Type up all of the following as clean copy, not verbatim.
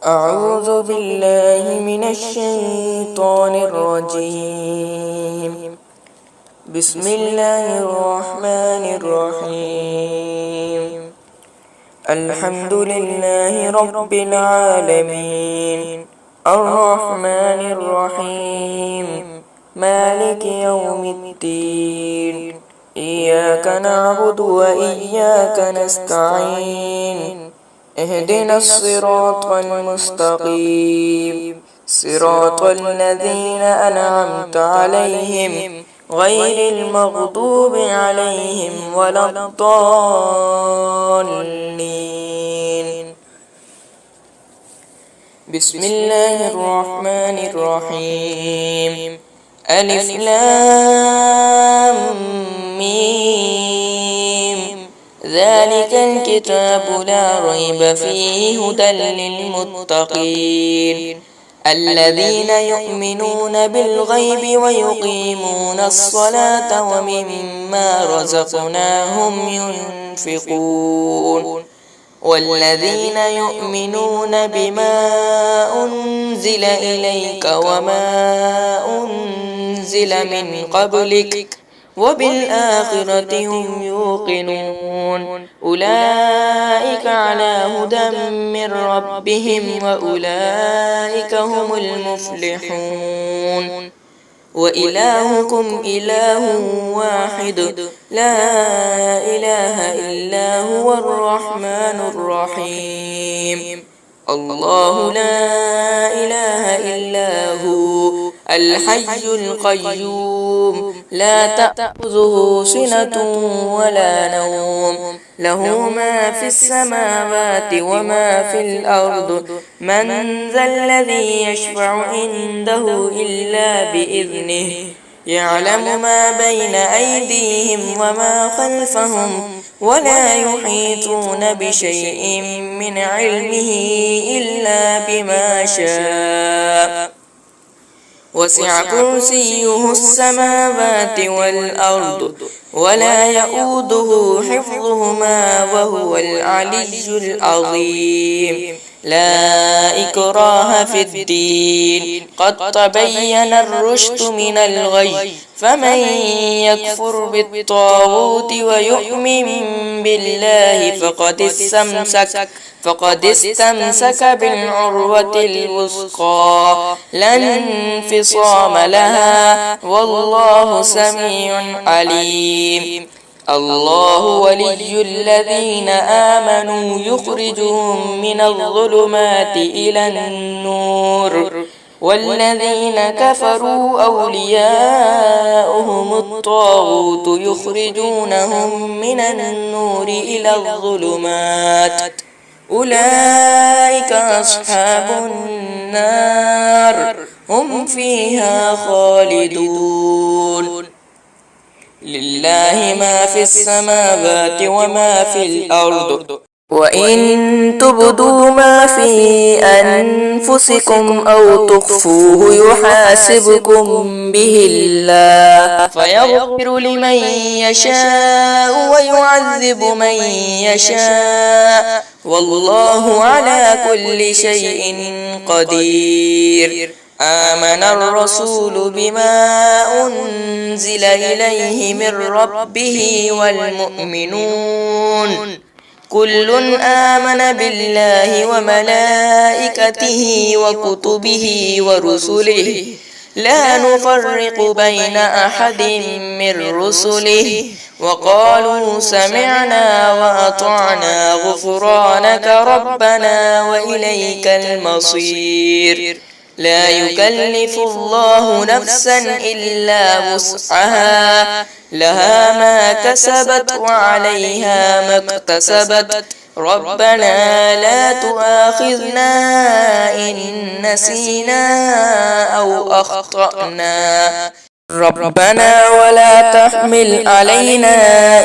أعوذ بالله من الشيطان الرجيم. بسم الله الرحمن الرحيم. الحمد لله رب العالمين، الرحمن الرحيم، مالك يوم الدين، إياك نعبد وإياك نستعين، اهدنا الصراط المستقيم، صراط الذين أنعمت عليهم غير المغضوب عليهم ولا الضالين. بسم الله الرحمن الرحيم. ألف لام ميم، ذلك الكتاب لا ريب فيه هدى للمتقين الذين يؤمنون بالغيب ويقيمون الصلاة ومما رزقناهم ينفقون والذين يؤمنون بما أنزل إليك وما أنزل من قبلك وبالآخرة هم يوقنون أولئك على هدى من ربهم وأولئك هم المفلحون. وإلهكم إله واحد لا إله إلا هو الرحمن الرحيم. الله لا إله إلا هو الحي القيوم لا تأخذه سنة ولا نوم، له ما في السماوات وما في الأرض، من ذا الذي يشفع عنده إلا بإذنه، يعلم ما بين أيديهم وما خلفهم ولا يحيطون بشيء من علمه إلا بما شاء، وسع كرسيه السماوات والأرض ولا يؤوده حفظهما وهو العلي العظيم. لا إكراه في الدين، قد تبين الرشد من الغي، فمن يكفر بالطاغوت ويؤمن بالله فقد استمسك بالعروة الوثقى لا انفصام لها، والله سميع عليم. الله ولي الذين آمنوا يخرجهم من الظلمات إلى النور، والذين كفروا أولياؤهم الطاغوت يخرجونهم من النور إلى الظلمات، أولئك أصحاب النار هم فيها خالدون. لله ما في السماوات وما في الأرض، وإن تبدوا ما في أنفسكم أو تخفوه يحاسبكم به الله، فيغفر لمن يشاء ويعذب من يشاء، والله على كل شيء قدير. آمن الرسول بما أنزل إليه من ربه والمؤمنون كل آمن بالله وملائكته وكتبه ورسله لا نفرق بين أحد من رسله، وقالوا سمعنا وأطعنا غفرانك ربنا وإليك المصير. لا يكلف الله نفسا إلا وسعها، لها ما كسبت وعليها ما اكتسبت، ربنا لا تؤاخذنا إن نسينا أو أخطأنا، ربنا ولا تحمل علينا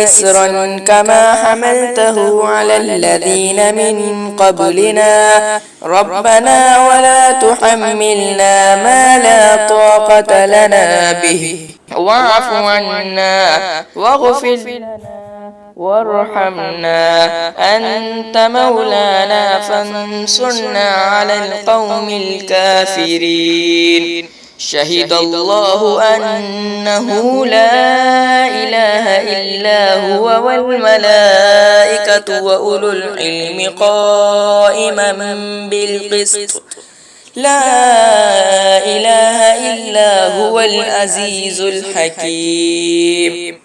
إسرا كما حملته على الذين من قبلنا، ربنا ولا تحملنا ما لا طاقة لنا به، واعف عنا واغفر لنا وارحمنا أنت مولانا فانصرنا على القوم الكافرين. شهد الله أنه لا إله إلا هو والملائكة وأولو العلم قائما بالقسط لا إله إلا هو العزيز الحكيم.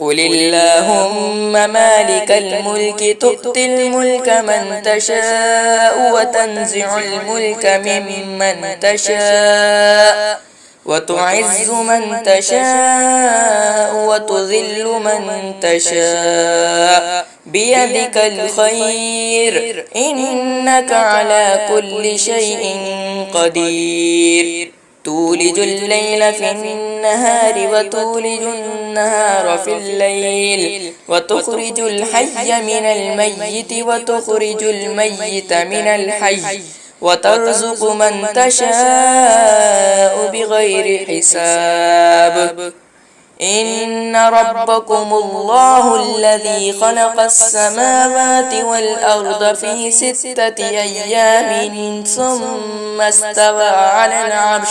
قل اللهم مالك الملك تؤتي الملك من تشاء وتنزع الملك ممن تشاء وتعز من تشاء وتذل من تشاء بيدك الخير إنك على كل شيء قدير. تولج الليل في النهار وتولج النهار في الليل وتخرج الحي من الميت وتخرج الميت من الحي وترزق من تشاء بغير حساب. إن ربكم الله الذي خلق السماوات والأرض في 6 أيام ثم استوى على العرش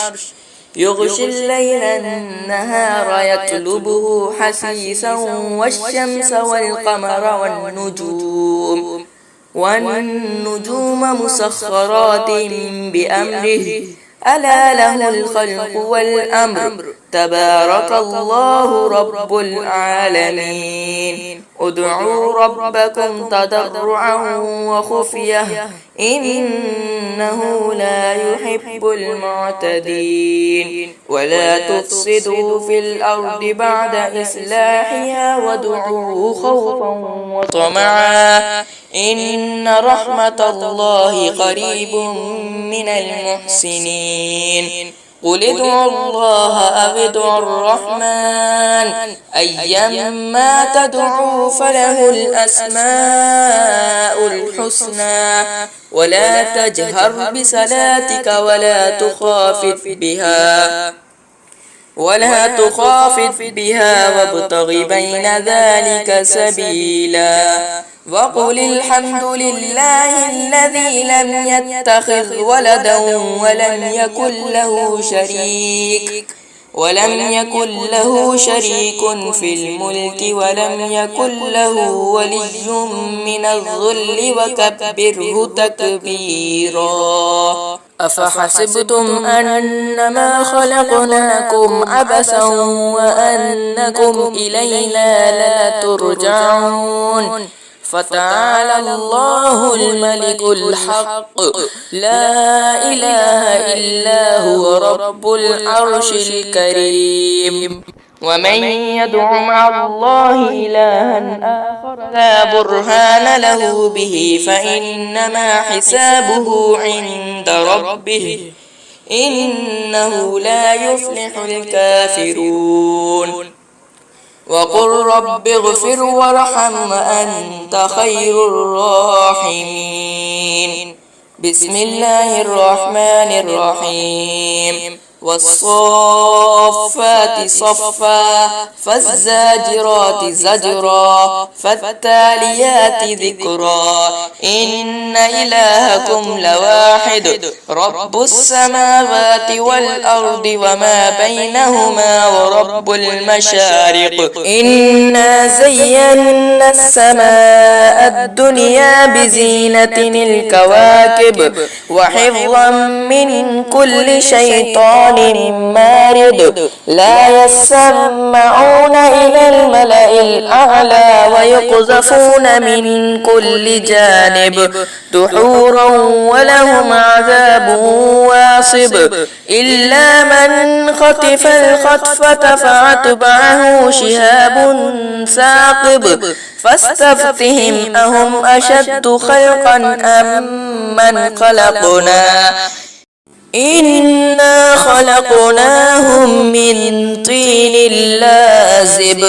يغشي الليل النهار يطلبه حثيثا والشمس والقمر والنجوم مسخرات بأمره ألا له الخلق والأمر تبارك الله رب العالمين. ادعوا ربكم تضرعا وخفية إنه لا يحب المعتدين. ولا تفسدوا في الأرض بعد إصلاحها وادعوه خوفا وطمعا إن رحمة الله قريب من المحسنين. قل ادعوا الله أو ادعوا الرحمن أيما تدعوا فله الأسماء الحسنى ولا تجهر بصلاتك ولا تخافت بها وابتغ بين ذلك سبيلا. وقل الحمد لله الذي لم يتخذ ولدا ولم يكن له شريك في الملك ولم يكن له ولي من الذل وكبره تكبيرا. أفحسبتم أنما خلقناكم عبثا وأنكم إلينا لا ترجعون. فتعالى الله الملك الحق لا إله إلا هو رب العرش الكريم. ومن يدع مع الله إلها آخر لا برهان له به فإنما حسابه عند ربه إنه لا يفلح الكافرون. وقل رب اغفر وارحم وأنت خير الراحمين. بسم الله الرحمن الرحيم. والصافات صفا فالزاجرات زجرا فالتاليات ذكرا إن إلهكم لواحد رب السماوات والأرض وما بينهما ورب المشارق. إنا زينا السماء الدنيا بزينة الكواكب وحفظا من كل شيطان مارد لا يسمعون إلى الملأ الأعلى ويقذفون من كل جانب دحورا ولهم عذاب واصب إلا من خطف الخطفة فأتبعه شهاب ثاقب فاستفتهم أهم أشد خلقا أم من خلقنا إنا خلقناهم من طين لازب.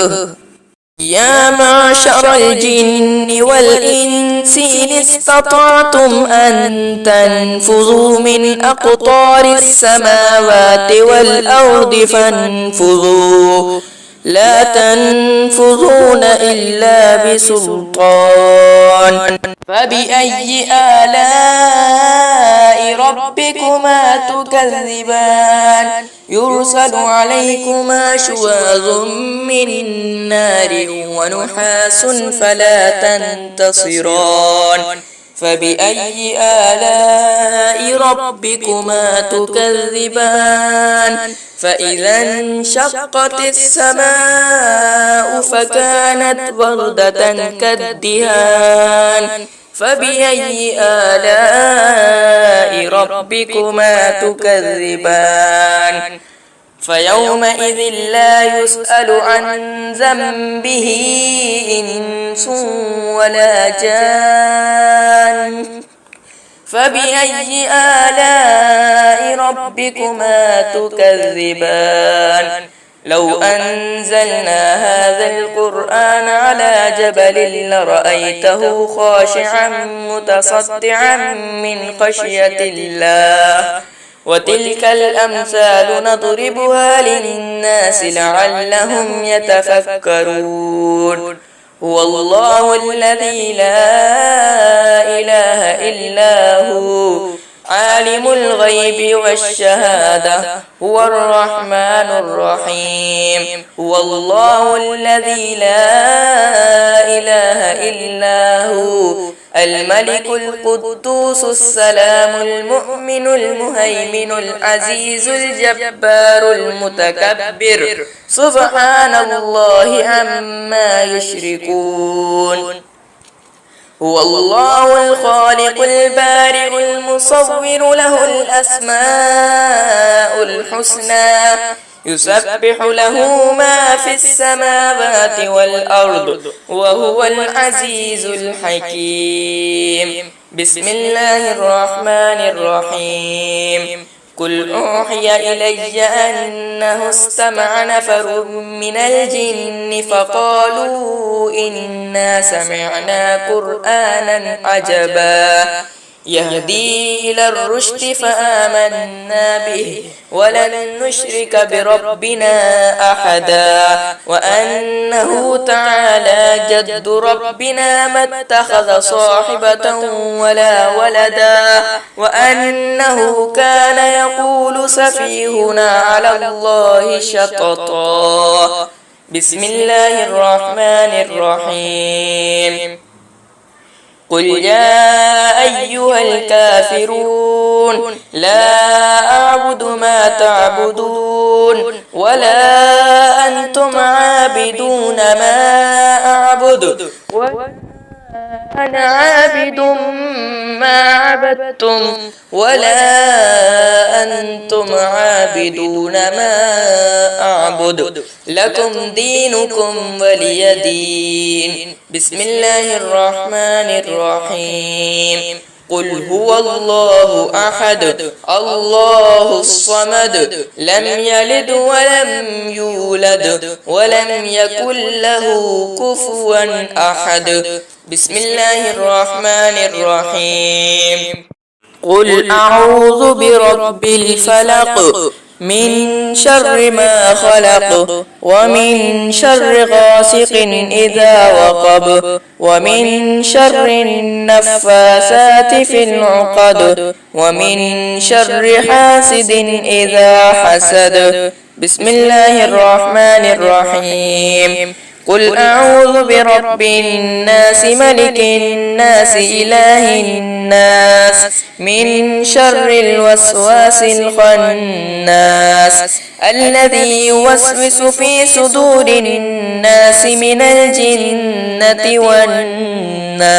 يا معشر الجن والإنس إن استطعتم أن تنفذوا من أقطار السماوات والأرض لا تنفذون إلا بسلطان فبأي آلاء ربكما تكذبان يرسل عليكما شواظ من نار ونحاس فلا تنتصران فبأي آلاء ربكما تكذبان فإذا انشقت السماء فكانت وردة كالدهان فبأي آلاء ربكما تكذبان فيومئذ لا يسأل عن ذنبه إنس ولا جان فبأي آلاء ربكما تكذبان لو أنزلنا هذا القرآن على جبل لرأيته خاشعا متصدعا من خشية الله وتلك الأمثال نضربها للناس لعلهم يتفكرون هو الله الذي لا إله إلا هو عالم الغيب والشهادة هو الرحمن الرحيم هو الله الذي لا إله إلا هو الملك القدوس السلام المؤمن المهيمن العزيز الجبار المتكبر سبحان الله عما يشركون هو الله الخالق البارئ المصور له الأسماء الحسنى يسبح له ما في السماوات والأرض وهو العزيز الحكيم بسم الله الرحمن الرحيم قل أوحي إلي أنه استمع نفر من الجن فقالوا إنا سمعنا قرآنا عجبا يهدي إلى الرشد فآمنا به ولن نشرك بربنا أحدا وأنه تعالى جد ربنا ما اتخذ صاحبة ولا ولدا وأنه كان يقول سفيهنا على الله شططا بسم الله الرحمن الرحيم قل يا أيها الكافرون لا أعبد ما تعبدون ولا أنتم عابدون ما أعبد أنا عابد ما عبدتم ولا أنتم عابدون ما أعبد لكم دينكم ولي دين بسم الله الرحمن الرحيم قل هو الله أحد الله الصمد لم يلد ولم يولد ولم يكن له كفوا أحد بسم الله الرحمن الرحيم قل أعوذ برب الفلق من شر ما خلق ومن شر غاسق إذا وقب ومن شر النفاثات في العقد ومن شر حاسد إذا حسد بسم الله الرحمن الرحيم قل أعوذ برب الناس ملك الناس إله الناس من شر الوسواس الخناس الذي يوسوس في صدور الناس من الجنة والناس